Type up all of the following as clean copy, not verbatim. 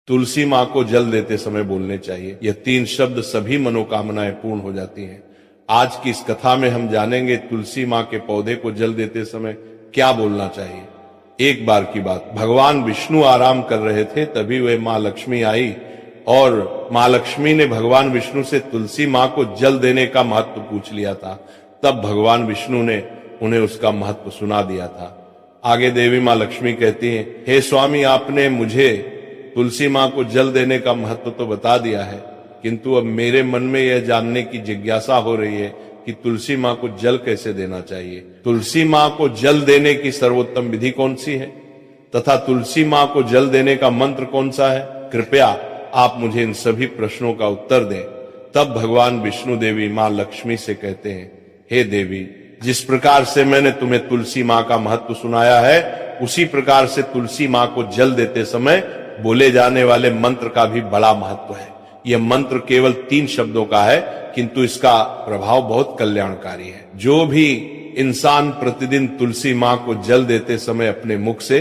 तुलसी माँ को जल देते समय बोलने चाहिए। यह 3 शब्द सभी मनोकामनाएं पूर्ण हो जाती हैं। आज की इस कथा में हम जानेंगे तुलसी माँ के पौधे को जल देते समय क्या बोलना चाहिए। एक बार की बात, भगवान विष्णु आराम कर रहे थे, तभी वे माँ लक्ष्मी आई और माँ लक्ष्मी ने भगवान विष्णु से तुलसी माँ को जल देने का महत्व पूछ लिया था। तब भगवान विष्णु ने उन्हें उसका महत्व सुना दिया था। आगे देवी माँ लक्ष्मी कहती हैं, हे स्वामी, आपने मुझे तुलसी माँ को जल देने का महत्व तो बता दिया है, किंतु अब मेरे मन में यह जानने की जिज्ञासा हो रही है कि तुलसी माँ को जल कैसे देना चाहिए। तुलसी माँ को जल देने की सर्वोत्तम विधि कौन सी है तथा तुलसी माँ को जल देने का मंत्र कौन सा है? कृपया आप मुझे इन सभी प्रश्नों का उत्तर दें। तब भगवान विष्णु देवी माँ लक्ष्मी से कहते हैं, हे देवी, जिस प्रकार से मैंने तुम्हें तुलसी माँ का महत्व सुनाया है, उसी प्रकार से तुलसी माँ को जल देते समय बोले जाने वाले मंत्र का भी बड़ा महत्व है। यह मंत्र केवल 3 शब्दों का है, किंतु इसका प्रभाव बहुत कल्याणकारी है। जो भी इंसान प्रतिदिन तुलसी माँ को जल देते समय अपने मुख से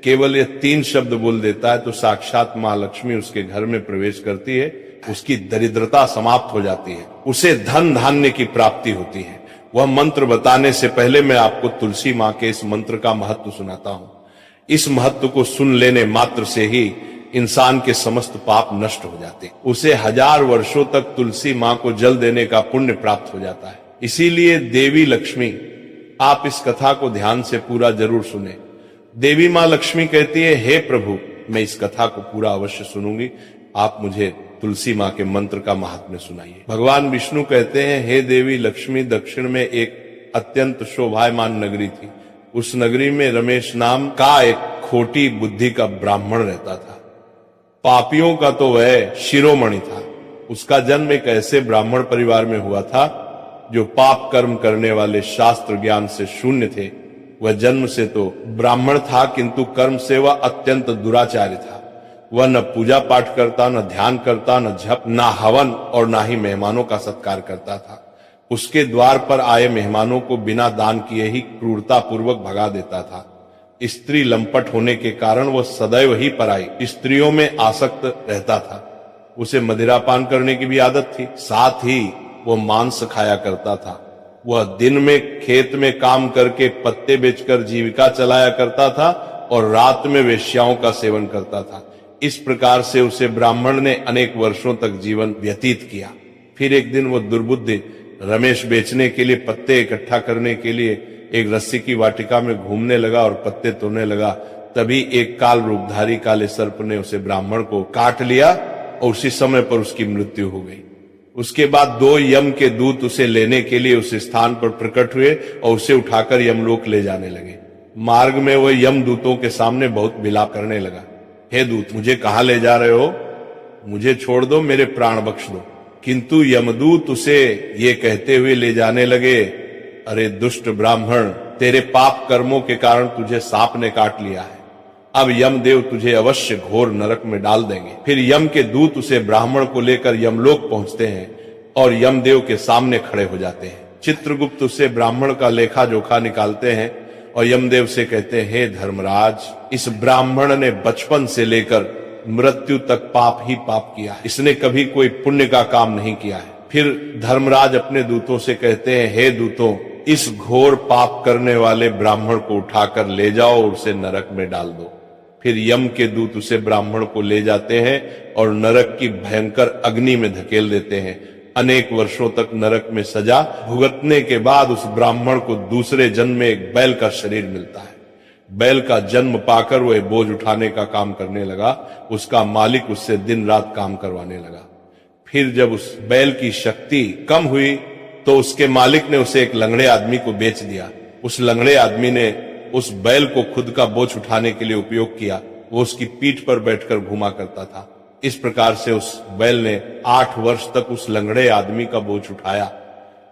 केवल ये 3 शब्द बोल देता है, तो साक्षात माँ लक्ष्मी उसके घर में प्रवेश करती है, उसकी दरिद्रता समाप्त हो जाती है, उसे धन धान्य की प्राप्ति होती है। वह मंत्र बताने से पहले मैं आपको तुलसी माँ के इस मंत्र का महत्व सुनाता हूं। इस महत्व को सुन लेने मात्र से ही इंसान के समस्त पाप नष्ट हो जाते, उसे 1000 वर्षों तक तुलसी माँ को जल देने का पुण्य प्राप्त हो जाता है। इसीलिए देवी लक्ष्मी, आप इस कथा को ध्यान से पूरा जरूर सुने। देवी माँ लक्ष्मी कहती है, हे प्रभु, मैं इस कथा को पूरा अवश्य सुनूंगी, आप मुझे तुलसी माँ के मंत्र का महात्म्य सुनाइए। भगवान विष्णु कहते हैं, हे देवी लक्ष्मी, दक्षिण में एक अत्यंत शोभायमान नगरी थी। उस नगरी में रमेश नाम का एक खोटी बुद्धि का ब्राह्मण रहता था। पापियों का तो वह शिरोमणि था। उसका जन्म एक ऐसे ब्राह्मण परिवार में हुआ था जो पाप कर्म करने वाले शास्त्र ज्ञान से शून्य थे। वह जन्म से तो ब्राह्मण था, किंतु कर्म से वह अत्यंत दुराचारी था। वह न पूजा पाठ करता, न ध्यान करता, न जप, न हवन और न ही मेहमानों का सत्कार करता था। उसके द्वार पर आए मेहमानों को बिना दान किए ही क्रूरता पूर्वक भगा देता था। स्त्री लंपट होने के कारण वह सदैव ही पराई स्त्रियों में आसक्त रहता था। उसे मदिरापान करने की भी आदत थी, साथ ही वह मांस खाया करता था। वह दिन में खेत में काम करके पत्ते बेचकर जीविका चलाया करता था और रात में वेश्याओं का सेवन करता था। इस प्रकार से उसे ब्राह्मण ने अनेक वर्षों तक जीवन व्यतीत किया। फिर एक दिन वह दुर्बुद्धि रमेश बेचने के लिए पत्ते इकट्ठा करने के लिए एक रस्सी की वाटिका में घूमने लगा और पत्ते तोड़ने लगा। तभी एक काल रूपधारी काले सर्प ने उसे ब्राह्मण को काट लिया और उसी समय पर उसकी मृत्यु हो गई। उसके बाद 2 यम के दूत उसे लेने के लिए उस स्थान पर प्रकट हुए और उसे उठाकर यमलोक ले जाने लगे। मार्ग में वह यम दूतों के सामने बहुत विलाप करने लगा, हे दूत, मुझे कहां ले जा रहे हो? मुझे छोड़ दो, मेरे प्राण बख्श दो। किंतु यमदूत उसे ये कहते हुए ले जाने लगे, अरे दुष्ट ब्राह्मण, तेरे पाप कर्मों के कारण तुझे सांप ने काट लिया है। अब यमदेव तुझे अवश्य घोर नरक में डाल देंगे। फिर यम के दूत उसे ब्राह्मण को लेकर यमलोक पहुंचते हैं और यमदेव के सामने खड़े हो जाते हैं। चित्रगुप्त उसे ब्राह्मण का लेखा जोखा निकालते हैं और यमदेव से कहते हैं, हे धर्मराज, इस ब्राह्मण ने बचपन से लेकर मृत्यु तक पाप ही पाप किया है, इसने कभी कोई पुण्य का काम नहीं किया है। फिर धर्मराज अपने दूतों से कहते हैं, हे दूतों, इस घोर पाप करने वाले ब्राह्मण को उठाकर ले जाओ और उसे नरक में डाल दो। फिर यम के दूत उसे ब्राह्मण को ले जाते हैं और नरक की भयंकर अग्नि में धकेल देते हैं। अनेक वर्षों तक नरक में सजा भुगतने के बाद उस ब्राह्मण को दूसरे जन्म में एक बैल का शरीर मिलता है। बैल का जन्म पाकर वह बोझ उठाने का काम करने लगा। उसका मालिक उससे दिन रात काम करवाने लगा। फिर जब उस बैल की शक्ति कम हुई तो उसके मालिक ने उसे एक लंगड़े आदमी को बेच दिया। उस लंगड़े आदमी ने उस बैल को खुद का बोझ उठाने के लिए उपयोग किया। वो उसकी पीठ पर बैठकर घुमा करता था। इस प्रकार से उस बैल ने 8 वर्ष तक उस लंगड़े आदमी का बोझ उठाया।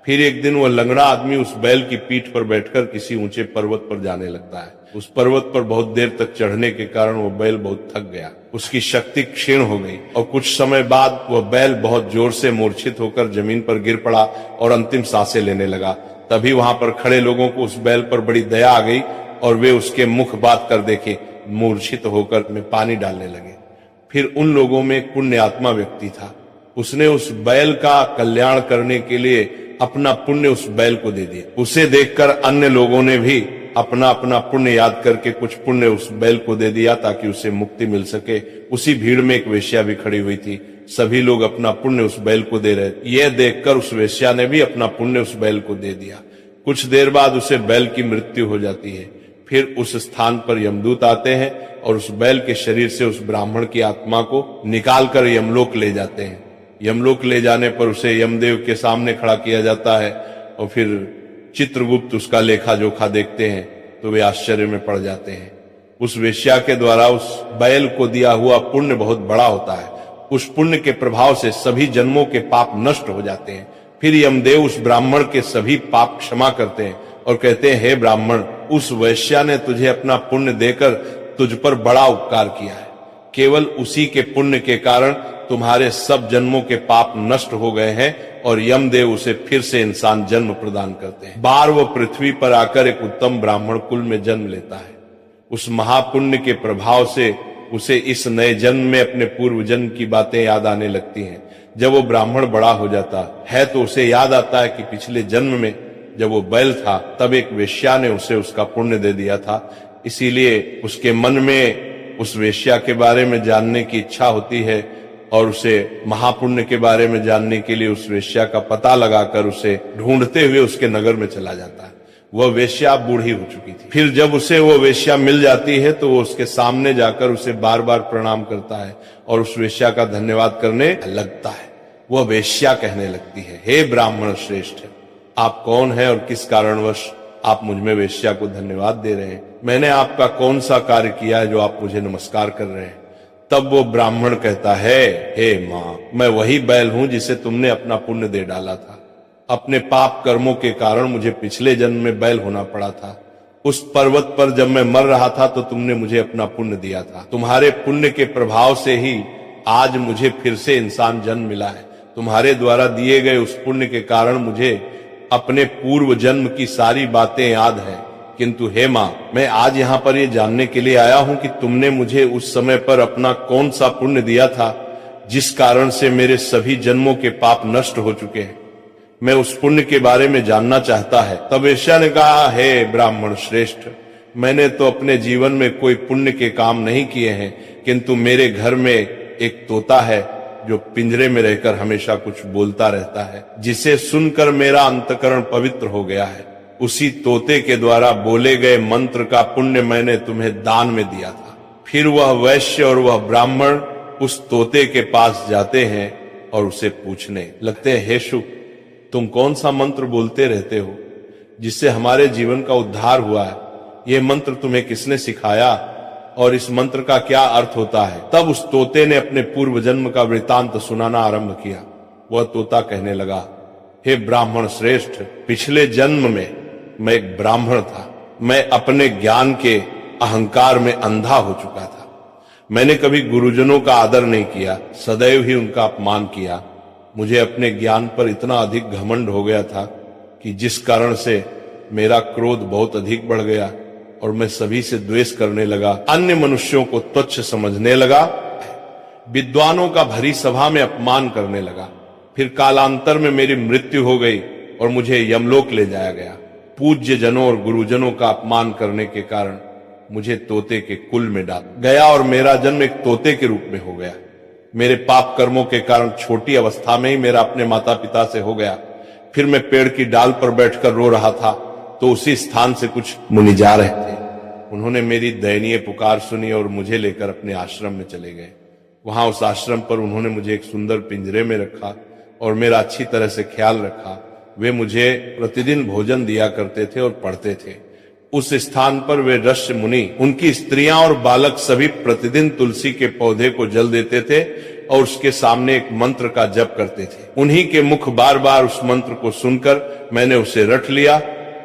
फिर एक दिन वह लंगड़ा आदमी उस बैल की पीठ पर बैठकर किसी ऊंचे पर्वत पर जाने लगता है। उस पर्वत पर बहुत देर तक चढ़ने के कारण वह बैल बहुत थक गया, उसकी शक्ति क्षीण हो गई और कुछ समय बाद वह बैल बहुत जोर से मूर्छित होकर जमीन पर गिर पड़ा और अंतिम सांसें लेने लगा। तभी वहां पर खड़े लोगों को उस बैल पर बड़ी दया आ गई और वे उसके मुख बात कर देखे मूर्छित होकर में पानी डालने लगे। फिर उन लोगों में एक पुण्य आत्मा व्यक्ति था, उसने उस बैल का कल्याण करने के लिए अपना पुण्य उस बैल को दे दिया। उसे देखकर अन्य लोगों ने भी अपना अपना पुण्य याद करके कुछ पुण्य उस बैल को दे दिया ताकि उसे मुक्ति मिल सके। उसी भीड़ में एक वेश्या भी खड़ी हुई थी, सभी लोग अपना पुण्य उस बैल को दे रहे। यह देखकर उस वेश्या ने भी अपना पुण्य उस बैल को दे दिया। कुछ देर बाद उसे बैल की मृत्यु हो जाती है। फिर उस स्थान पर यमदूत आते हैं और उस बैल के शरीर से उस ब्राह्मण की आत्मा को निकालकर यमलोक ले जाते हैं। यमलोक ले जाने पर उसे यमदेव के सामने खड़ा किया जाता है और फिर चित्रगुप्त उसका लेखा जोखा देखते हैं तो वे आश्चर्य में पड़ जाते हैं। उस वेश्या के द्वारा उस बैल को दिया हुआ पुण्य बहुत बड़ा होता है। उस पुण्य के प्रभाव से सभी जन्मों के पाप नष्ट हो जाते हैं। फिर यमदेव उस ब्राह्मण के सभी पाप क्षमा करते हैं और कहते हैं, हे ब्राह्मण, उस वैश्या ने तुझे अपना पुण्य देकर तुझ पर बड़ा उपकार किया है। केवल उसी के पुण्य के कारण तुम्हारे सब जन्मों के पाप नष्ट हो गए हैं और यमदेव उसे फिर से इंसान जन्म प्रदान करते हैं। बार वो पृथ्वी पर आकर एक उत्तम ब्राह्मण कुल में जन्म लेता है। उस महापुण्य के प्रभाव से उसे इस नए जन्म में अपने पूर्व जन्म की बातें याद आने लगती हैं। जब वो ब्राह्मण बड़ा हो जाता है तो उसे याद आता है कि पिछले जन्म में जब वो बैल था तब एक वेश्या ने उसे उसका पुण्य दे दिया था। इसीलिए उसके मन में उस वेश्या के बारे में जानने की इच्छा होती है और उसे महापुण्य के बारे में जानने के लिए उस वेश्या का पता लगाकर उसे ढूंढते हुए उसके नगर में चला जाता है। वह वेश्या बूढ़ी हो चुकी थी। फिर जब उसे वो वेश्या मिल जाती है तो वो उसके सामने जाकर उसे बार बार प्रणाम करता है और उस वेश्या का धन्यवाद करने लगता है। वह वेश्या कहने लगती है, हे ब्राह्मण श्रेष्ठ, आप कौन है और किस कारणवश आप मुझ में वेश्या को धन्यवाद दे रहे हैं? मैंने आपका कौन सा कार्य किया है जो आप मुझे नमस्कार कर रहे हैं? तब वो ब्राह्मण कहता है, हे माँ, मैं वही बैल हूं जिसे तुमने अपना पुण्य दे डाला था। अपने पाप कर्मों के कारण मुझे पिछले जन्म में बैल होना पड़ा था। उस पर्वत पर जब मैं मर रहा था तो तुमने मुझे अपना पुण्य दिया था। तुम्हारे पुण्य के प्रभाव से ही आज मुझे फिर से इंसान जन्म मिला है। तुम्हारे द्वारा दिए गए उस पुण्य के कारण मुझे अपने पूर्व जन्म की सारी बातें याद है। किंतु हे माँ, मैं आज यहाँ पर ये जानने के लिए आया हूँ कि तुमने मुझे उस समय पर अपना कौन सा पुण्य दिया था जिस कारण से मेरे सभी जन्मों के पाप नष्ट हो चुके हैं। मैं उस पुण्य के बारे में जानना चाहता है। तब वेश्या ने कहा, हे ब्राह्मण श्रेष्ठ, मैंने तो अपने जीवन में कोई पुण्य के काम नहीं किए हैं, किंतु मेरे घर में एक तोता है जो पिंजरे में रहकर हमेशा कुछ बोलता रहता है, जिसे सुनकर मेरा अंतकरण पवित्र हो गया है। उसी तोते के द्वारा बोले गए मंत्र का पुण्य मैंने तुम्हें दान में दिया था। फिर वह वैश्य और वह ब्राह्मण उस तोते के पास जाते हैं और उसे पूछने लगते हैं, हे शुक, तुम कौन सा मंत्र बोलते रहते हो जिससे हमारे जीवन का उद्धार हुआ है? ये मंत्र तुम्हें किसने सिखाया और इस मंत्र का क्या अर्थ होता है? तब उस तोते ने अपने पूर्व जन्म का वृतांत सुनाना आरंभ किया। वह तोता कहने लगा, हे ब्राह्मण श्रेष्ठ, पिछले जन्म में मैं एक ब्राह्मण था। मैं अपने ज्ञान के अहंकार में अंधा हो चुका था। मैंने कभी गुरुजनों का आदर नहीं किया, सदैव ही उनका अपमान किया। मुझे अपने ज्ञान पर इतना अधिक घमंड हो गया था कि जिस कारण से मेरा क्रोध बहुत अधिक बढ़ गया और मैं सभी से द्वेष करने लगा, अन्य मनुष्यों को तुच्छ समझने लगा, विद्वानों का भरी सभा में अपमान करने लगा। फिर कालांतर में मेरी मृत्यु हो गई और मुझे यमलोक ले जाया गया। पूज्य जनों और गुरुजनों का अपमान करने के कारण मुझे तोते के कुल में डाल गया और मेरा जन्म एक तोते के रूप में हो गया। मेरे पाप कर्मों के कारण छोटी अवस्था में ही मेरा अपने माता पिता से हो गया। फिर मैं पेड़ की डाल पर बैठकर रो रहा था तो उसी स्थान से कुछ मुनि जा रहे थे। उन्होंने मेरी दयनीय पुकार सुनी और मुझे लेकर अपने आश्रम में चले गए। वहां उस आश्रम पर उन्होंने मुझे एक सुंदर पिंजरे में रखा और मेरा अच्छी तरह से ख्याल रखा। वे मुझे प्रतिदिन भोजन दिया करते थे और पढ़ते थे। उस स्थान पर वे ऋषि मुनि, उनकी स्त्रियां और बालक सभी प्रतिदिन तुलसी के पौधे को जल देते थे और उसके सामने एक मंत्र का जप करते थे। उन्हीं के मुख बार बार उस मंत्र को सुनकर मैंने उसे रट लिया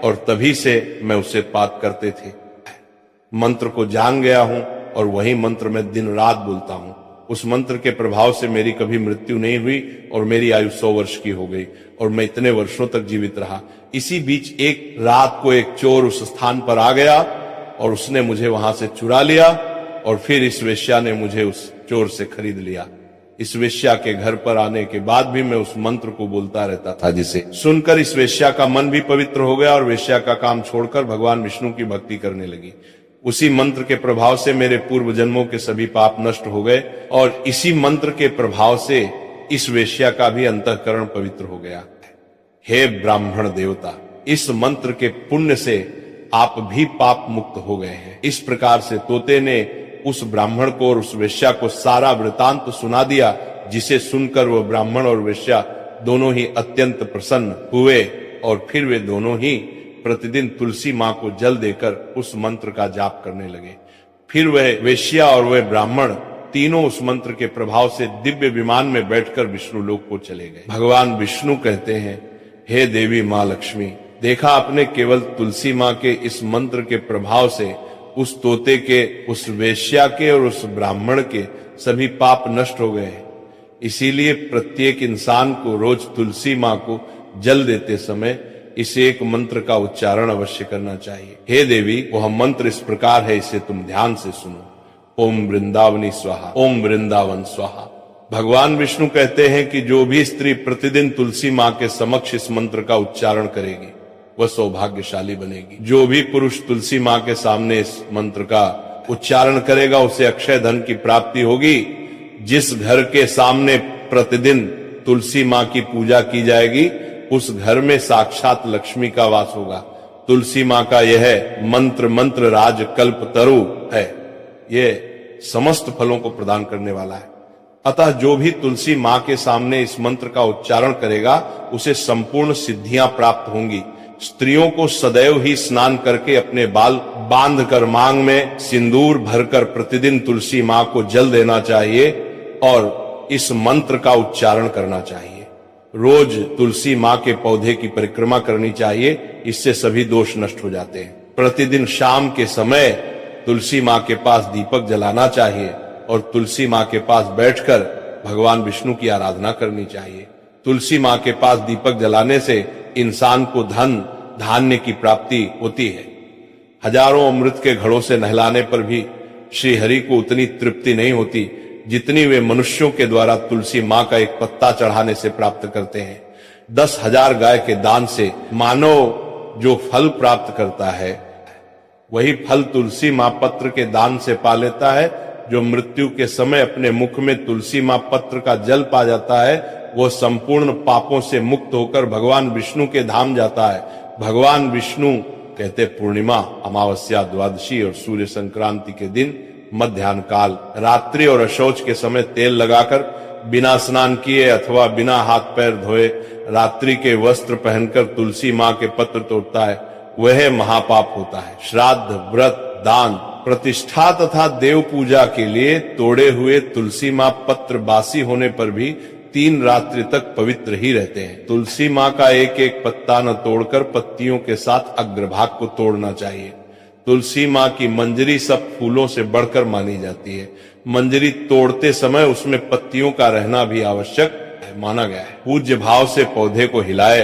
और तभी से मैं उसे पाठ करते थे। मंत्र को जान गया हूं और वही मंत्र मैं दिन रात बोलता हूं। उस मंत्र के प्रभाव से मेरी कभी मृत्यु नहीं हुई और मेरी आयु 100 वर्ष की हो गई और मैं इतने वर्षों तक जीवित रहा। इसी बीच एक रात को एक चोर उस स्थान पर आ गया और उसने मुझे वहां से चुरा लिया और फिर इस वेश्या ने मुझे उस चोर से खरीद लिया। इस वेश्या के घर पर आने के बाद भी मैं उस मंत्र को बोलता रहता था, जिसे सुनकर इस वेश्या का मन भी पवित्र हो गया और वेश्या का काम छोड़कर भगवान विष्णु की भक्ति करने लगी। उसी मंत्र के प्रभाव से मेरे पूर्व जन्मों के सभी पाप नष्ट हो गए और इसी मंत्र के प्रभाव से इस वेश्या का भी अंतःकरण पवित्र हो गया। हे ब्राह्मण देवता, इस मंत्र के पुण्य से आप भी पाप मुक्त हो गए हैं। इस प्रकार से तोते ने उस ब्राह्मण को और उस वेश्या को सारा वृतांत सुना दिया, जिसे सुनकर वह ब्राह्मण और वेश्या दोनों ही अत्यंत प्रसन्न हुए और फिर वे दोनों ही प्रतिदिन तुलसी मां को जल देकर उस मंत्र का जाप करने लगे। फिर वह वेश्या और वह ब्राह्मण तीनों उस मंत्र के प्रभाव से दिव्य विमान में बैठकर विष्णु लोक को चले गए। भगवान विष्णु कहते हैं, हे देवी मां लक्ष्मी, देखा आपने, केवल तुलसी मां के इस मंत्र के प्रभाव से उस तोते के, उस वेश्या के और उस ब्राह्मण के सभी पाप नष्ट हो गए। इसीलिए प्रत्येक इंसान को रोज तुलसी मां को जल देते समय इस एक मंत्र का उच्चारण अवश्य करना चाहिए। हे देवी, वह मंत्र इस प्रकार है, इसे तुम ध्यान से सुनो। ओम वृंदावनी स्वाहा, ओम वृंदावन स्वाहा। भगवान विष्णु कहते हैं कि जो भी स्त्री प्रतिदिन तुलसी मां के समक्ष इस मंत्र का उच्चारण करेगी वह सौभाग्यशाली बनेगी। जो भी पुरुष तुलसी मां के सामने इस मंत्र का उच्चारण करेगा उसे अक्षय धन की प्राप्ति होगी। जिस घर के सामने प्रतिदिन तुलसी मां की पूजा की जाएगी उस घर में साक्षात लक्ष्मी का वास होगा। तुलसी मां का यह मंत्र राज कल्प तरु है, यह समस्त फलों को प्रदान करने वाला है। अतः जो भी तुलसी मां के सामने इस मंत्र का उच्चारण करेगा उसे संपूर्ण सिद्धियां प्राप्त होंगी। स्त्रियों को सदैव ही स्नान करके अपने बाल बांधकर मांग में सिंदूर भरकर प्रतिदिन तुलसी मां को जल देना चाहिए और इस मंत्र का उच्चारण करना चाहिए। रोज तुलसी मां के पौधे की परिक्रमा करनी चाहिए, इससे सभी दोष नष्ट हो जाते हैं। प्रतिदिन शाम के समय तुलसी मां के पास दीपक जलाना चाहिए और तुलसी मां के पास बैठकर भगवान विष्णु की आराधना करनी चाहिए। तुलसी मां के पास दीपक जलाने से इंसान को धन धान्य की प्राप्ति होती है। हजारों अमृत के घड़ों से नहलाने पर भी श्री हरि को उतनी तृप्ति नहीं होती जितनी वे मनुष्यों के द्वारा तुलसी मां का एक पत्ता चढ़ाने से प्राप्त करते हैं। 10,000 गाय के दान से मानव जो फल प्राप्त करता है वही फल तुलसी मां पत्र के दान से पा लेता है। जो मृत्यु के समय अपने मुख में तुलसी मां पत्र का जल पा जाता है वो संपूर्ण पापों से मुक्त होकर भगवान विष्णु के धाम जाता है। भगवान विष्णु कहते पूर्णिमा, अमावस्या, द्वादशी और सूर्य संक्रांति के दिन मध्याह्न काल, रात्रि और अशौच के समय तेल लगाकर बिना स्नान किए अथवा बिना हाथ पैर धोए रात्रि के वस्त्र पहनकर तुलसी मां के पत्र तोड़ता है वह महापाप होता है। श्राद्ध, व्रत, दान, प्रतिष्ठा तथा देव पूजा के लिए तोड़े हुए तुलसी मां पत्र बासी होने पर भी 3 रात्रि तक पवित्र ही रहते हैं। तुलसी मां का एक एक पत्ता न तोड़कर पत्तियों के साथ अग्रभाग को तोड़ना चाहिए। तुलसी मां की मंजरी सब फूलों से बढ़कर मानी जाती है। मंजरी तोड़ते समय उसमें पत्तियों का रहना भी आवश्यक माना गया है। पूज्य भाव से पौधे को हिलाए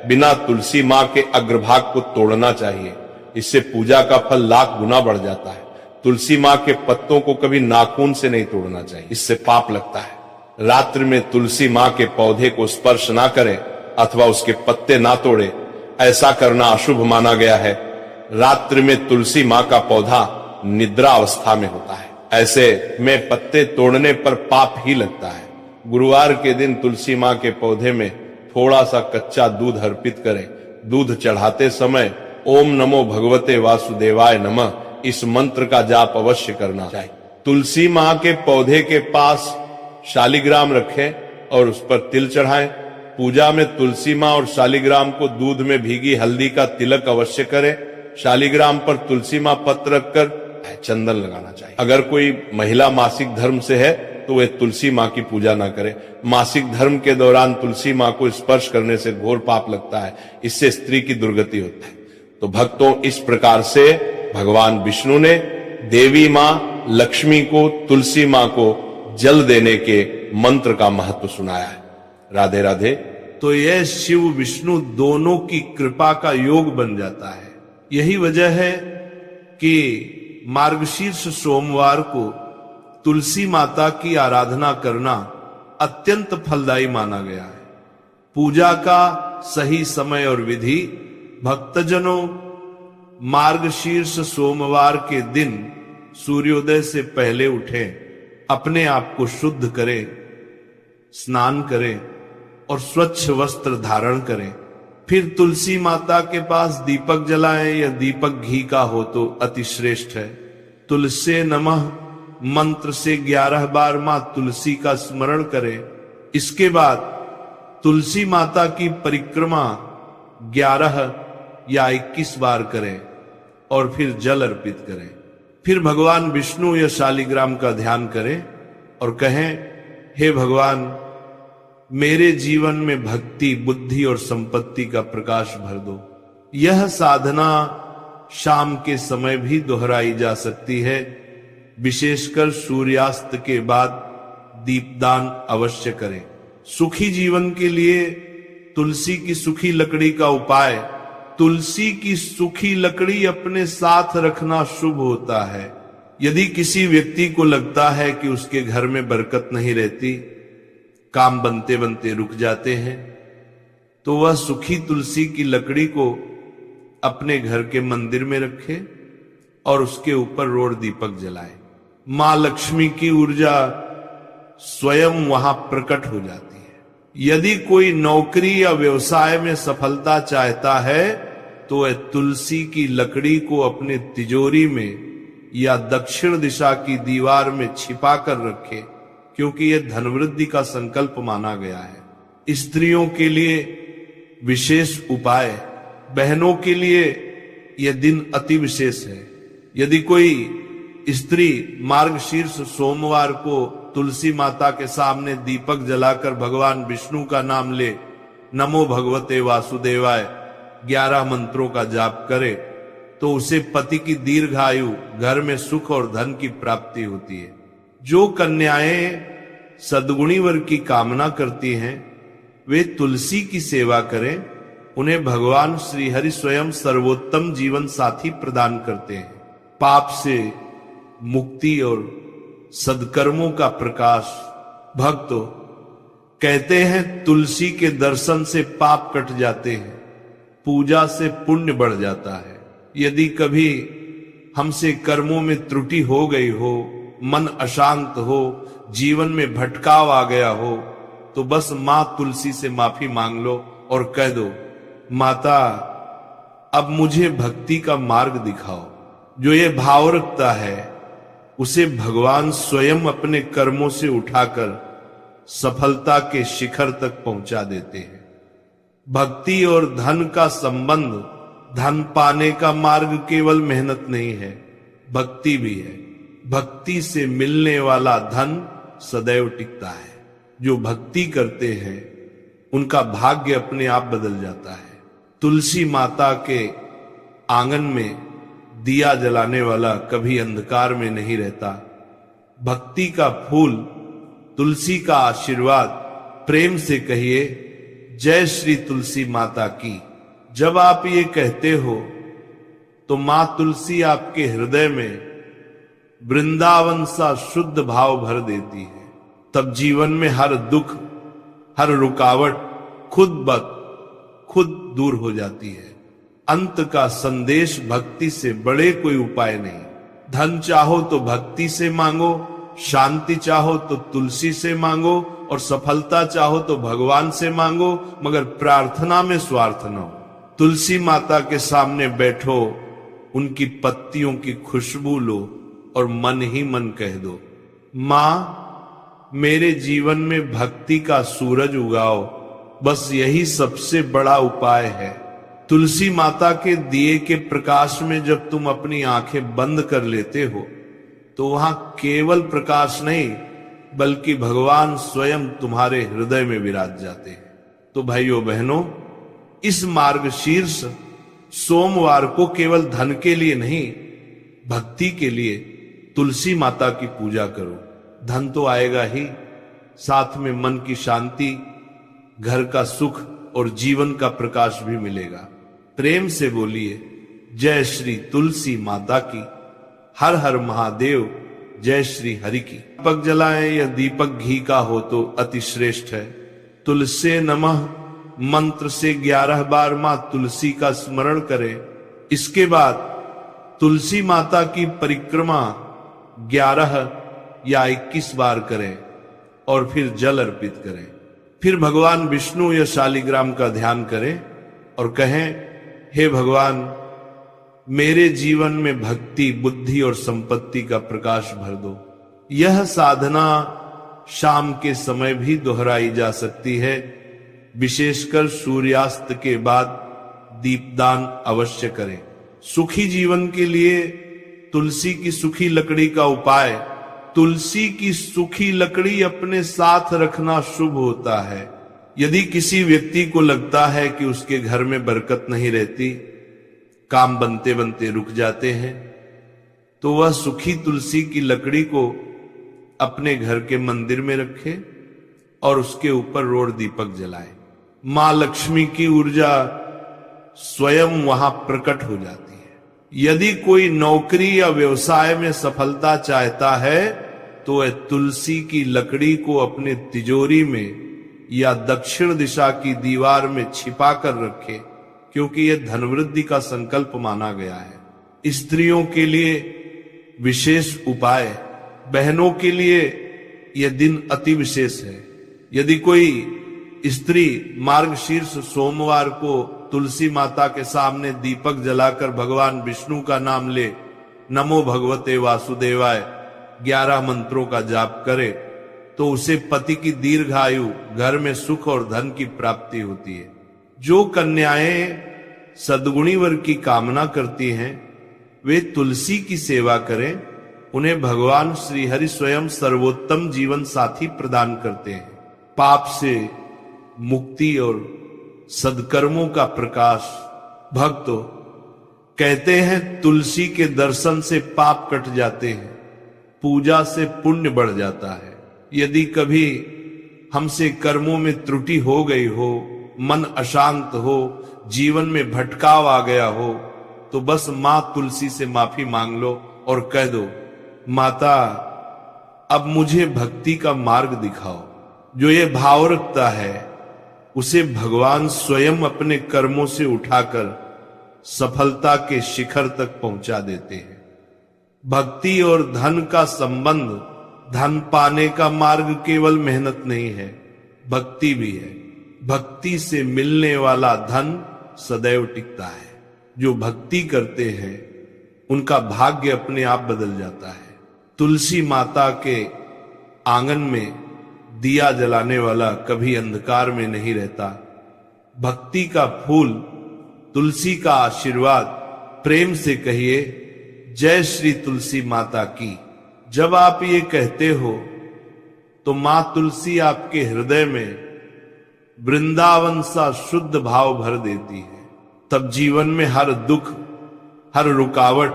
बिना तुलसी मां के अग्रभाग को तोड़ना चाहिए, इससे पूजा का फल लाख गुना बढ़ जाता है। तुलसी मां के पत्तों को कभी नाखून से नहीं तोड़ना चाहिए, इससे पाप लगता है। रात्रि में तुलसी मां के पौधे को स्पर्श ना करें अथवा उसके पत्ते ना तोड़े, ऐसा करना अशुभ माना गया है। रात्रि में तुलसी मां का पौधा निद्रा अवस्था में होता है, ऐसे में पत्ते तोड़ने पर पाप ही लगता है। गुरुवार के दिन तुलसी मां के पौधे में थोड़ा सा कच्चा दूध अर्पित करें। दूध चढ़ाते समय ओम नमो भगवते वासुदेवाय नमः इस मंत्र का जाप अवश्य करना चाहिए। तुलसी मां के पौधे के पास शालिग्राम रखें और उस पर तिल चढ़ाएं। पूजा में तुलसी मां और शालिग्राम को दूध में भीगी हल्दी का तिलक अवश्य करें। शालिग्राम पर तुलसी मां पत्र रखकर चंदन लगाना चाहिए। अगर कोई महिला मासिक धर्म से है तो वह तुलसी मां की पूजा ना करे। मासिक धर्म के दौरान तुलसी मां को स्पर्श करने से घोर पाप लगता है, इससे स्त्री की दुर्गति होती है। तो भक्तों, इस प्रकार से भगवान विष्णु ने देवी मां लक्ष्मी को तुलसी मां को जल देने के मंत्र का महत्व सुनाया है। राधे राधे। तो यह शिव विष्णु दोनों की कृपा का योग बन जाता है। यही वजह है कि मार्गशीर्ष सोमवार को तुलसी माता की आराधना करना अत्यंत फलदायी माना गया है। पूजा का सही समय और विधि, भक्तजनों मार्गशीर्ष सोमवार के दिन सूर्योदय से पहले उठें, अपने आप को शुद्ध करें, स्नान करें और स्वच्छ वस्त्र धारण करें। फिर तुलसी माता के पास दीपक जलाएं, या दीपक घी का हो तो अति श्रेष्ठ है। तुलसी नमः मंत्र से 11 बार मां तुलसी का स्मरण करें। इसके बाद तुलसी माता की परिक्रमा 11 या 21 बार करें और फिर जल अर्पित करें। फिर भगवान विष्णु या शालिग्राम का ध्यान करें और कहें, हे भगवान, मेरे जीवन में भक्ति, बुद्धि और संपत्ति का प्रकाश भर दो। यह साधना शाम के समय भी दोहराई जा सकती है। विशेषकर सूर्यास्त के बाद दीपदान अवश्य करें। सुखी जीवन के लिए तुलसी की सूखी लकड़ी का उपाय। तुलसी की सूखी लकड़ी अपने साथ रखना शुभ होता है। यदि किसी व्यक्ति को लगता है कि उसके घर में बरकत नहीं रहती, काम बनते बनते रुक जाते हैं, तो वह सूखी तुलसी की लकड़ी को अपने घर के मंदिर में रखे और उसके ऊपर रोड दीपक जलाए। मां लक्ष्मी की ऊर्जा स्वयं वहां प्रकट हो जाती है। यदि कोई नौकरी या व्यवसाय में सफलता चाहता है तो वह तुलसी की लकड़ी को अपने तिजोरी में या दक्षिण दिशा की दीवार में छिपा कर रखे, क्योंकि यह धनवृद्धि का संकल्प माना गया है। स्त्रियों के लिए विशेष उपाय, बहनों के लिए यह दिन अति विशेष है। यदि कोई स्त्री मार्गशीर्ष सोमवार को तुलसी माता के सामने दीपक जलाकर भगवान विष्णु का नाम ले, नमो भगवते वासुदेवाय 11 मंत्रों का जाप करे, तो उसे पति की दीर्घायु, घर में सुख और धन की प्राप्ति होती है। जो कन्याएं सद्गुणी वर की कामना करती हैं, वे तुलसी की सेवा करें। उन्हें भगवान श्री हरि स्वयं सर्वोत्तम जीवन साथी प्रदान करते हैं। पाप से मुक्ति और सदकर्मों का प्रकाश। भक्तों, कहते हैं तुलसी के दर्शन से पाप कट जाते हैं, पूजा से पुण्य बढ़ जाता है। यदि कभी हमसे कर्मों में त्रुटि हो गई हो, मन अशांत हो, जीवन में भटकाव आ गया हो, तो बस मां तुलसी से माफी मांग लो और कह दो, माता अब मुझे भक्ति का मार्ग दिखाओ। जो ये भाव रखता है उसे भगवान स्वयं अपने कर्मों से उठाकर सफलता के शिखर तक पहुंचा देते हैं। भक्ति और धन का संबंध, धन पाने का मार्ग केवल मेहनत नहीं है, भक्ति भी है। भक्ति से मिलने वाला धन सदैव टिकता है। जो भक्ति करते हैं उनका भाग्य अपने आप बदल जाता है। तुलसी माता के आंगन में दिया जलाने वाला कभी अंधकार में नहीं रहता। भक्ति का फूल, तुलसी का आशीर्वाद, प्रेम से कहिए, जय श्री तुलसी माता की। जब आप ये कहते हो तो मां तुलसी आपके हृदय में वृंदावन सा शुद्ध भाव भर देती है। तब जीवन में हर दुख, हर रुकावट खुद दूर हो जाती है। अंत का संदेश भक्ति से बड़े कोई उपाय नहीं। धन चाहो तो भक्ति से मांगो, शांति चाहो तो तुलसी से मांगो, और सफलता चाहो तो भगवान से मांगो, मगर प्रार्थना में स्वार्थ न हो। तुलसी माता के सामने बैठो, उनकी पत्तियों की खुशबू लो और मन ही मन कह दो, मां मेरे जीवन में भक्ति का सूरज उगाओ। बस यही सबसे बड़ा उपाय है। तुलसी माता के दिए के प्रकाश में जब तुम अपनी आंखें बंद कर लेते हो तो वहां केवल प्रकाश नहीं बल्कि भगवान स्वयं तुम्हारे हृदय में विराज जाते हैं। तो भाइयों बहनों, इस मार्गशीर्ष सोमवार को केवल धन के लिए नहीं, भक्ति के लिए तुलसी माता की पूजा करो। धन तो आएगा ही, साथ में मन की शांति, घर का सुख और जीवन का प्रकाश भी मिलेगा। प्रेम से बोलिए, जय श्री तुलसी माता की। हर हर महादेव, जय श्री हरि की। दीपक जलाएं या दीपक घी का हो तो अति श्रेष्ठ है। तुलसे नमः मंत्र से 11 बार मां तुलसी का स्मरण करें। इसके बाद तुलसी माता की परिक्रमा 11 या 21 बार करें और फिर जल अर्पित करें। फिर भगवान विष्णु या शालिग्राम का ध्यान करें और कहें, हे भगवान, मेरे जीवन में भक्ति, बुद्धि और संपत्ति का प्रकाश भर दो। यह साधना शाम के समय भी दोहराई जा सकती है। विशेषकर सूर्यास्त के बाद दीपदान अवश्य करें। सुखी जीवन के लिए तुलसी की सूखी लकड़ी का उपाय। तुलसी की सूखी लकड़ी अपने साथ रखना शुभ होता है। यदि किसी व्यक्ति को लगता है कि उसके घर में बरकत नहीं रहती, काम बनते बनते रुक जाते हैं, तो वह सूखी तुलसी की लकड़ी को अपने घर के मंदिर में रखे और उसके ऊपर रोड दीपक जलाए। मां लक्ष्मी की ऊर्जा स्वयं वहां प्रकट हो जाती है। यदि कोई नौकरी या व्यवसाय में सफलता चाहता है तो वह तुलसी की लकड़ी को अपने तिजोरी में या दक्षिण दिशा की दीवार में छिपा कर रखे, क्योंकि यह धनवृद्धि का संकल्प माना गया है। स्त्रियों के लिए विशेष उपाय। बहनों के लिए यह दिन अति विशेष है। यदि कोई स्त्री मार्गशीर्ष सोमवार को तुलसी माता के सामने दीपक जलाकर भगवान विष्णु का नाम ले, नमो भगवते वासुदेवाय 11 मंत्रों का जाप करे, तो उसे पति की दीर्घायु, घर में सुख और धन की प्राप्ति होती है। जो कन्याएं सद्गुणी वर की कामना करती हैं, वे तुलसी की सेवा करें। उन्हें भगवान श्री हरि स्वयं सर्वोत्तम जीवन साथी प्रदान करते हैं। पाप से मुक्ति और सदकर्मों का प्रकाश। भक्तों, कहते हैं तुलसी के दर्शन से पाप कट जाते हैं, पूजा से पुण्य बढ़ जाता है। यदि कभी हमसे कर्मों में त्रुटि हो गई हो, मन अशांत हो, जीवन में भटकाव आ गया हो, तो बस मां तुलसी से माफी मांग लो और कह दो, माता अब मुझे भक्ति का मार्ग दिखाओ। जो ये भाव रखता है उसे भगवान स्वयं अपने कर्मों से उठाकर सफलता के शिखर तक पहुंचा देते हैं। भक्ति और धन का संबंध, धन पाने का मार्ग केवल मेहनत नहीं है, भक्ति भी है। भक्ति से मिलने वाला धन सदैव टिकता है। जो भक्ति करते हैं उनका भाग्य अपने आप बदल जाता है। तुलसी माता के आंगन में दिया जलाने वाला कभी अंधकार में नहीं रहता। भक्ति का फूल, तुलसी का आशीर्वाद। प्रेम से कहिए, जय श्री तुलसी माता की। जब आप ये कहते हो तो मां तुलसी आपके हृदय में वृंदावन सा शुद्ध भाव भर देती है। तब जीवन में हर दुख, हर रुकावट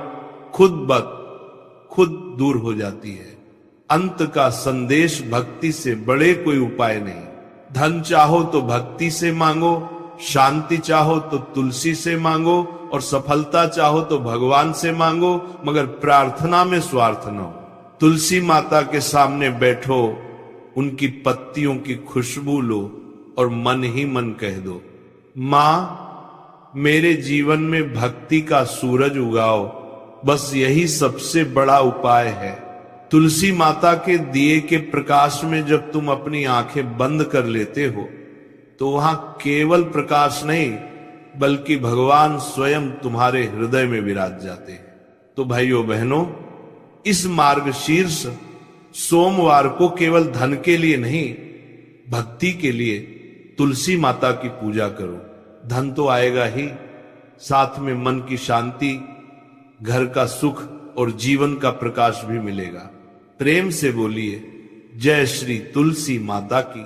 खुद दूर हो जाती है। अंत का संदेश भक्ति से बड़े कोई उपाय नहीं। धन चाहो तो भक्ति से मांगो, शांति चाहो तो तुलसी से मांगो, और सफलता चाहो तो भगवान से मांगो, मगर प्रार्थना में स्वार्थ न हो। तुलसी माता के सामने बैठो, उनकी पत्तियों की खुशबू लो और मन ही मन कह दो, मां मेरे जीवन में भक्ति का सूरज उगाओ। बस यही सबसे बड़ा उपाय है। तुलसी माता के दिए के प्रकाश में जब तुम अपनी आंखें बंद कर लेते हो तो वहां केवल प्रकाश नहीं बल्कि भगवान स्वयं तुम्हारे हृदय में विराज जाते हैं। तो भाइयों बहनों, इस मार्गशीर्ष सोमवार को केवल धन के लिए नहीं, भक्ति के लिए तुलसी माता की पूजा करो। धन तो आएगा ही, साथ में मन की शांति, घर का सुख और जीवन का प्रकाश भी मिलेगा। प्रेम से बोलिए, जय श्री तुलसी माता की।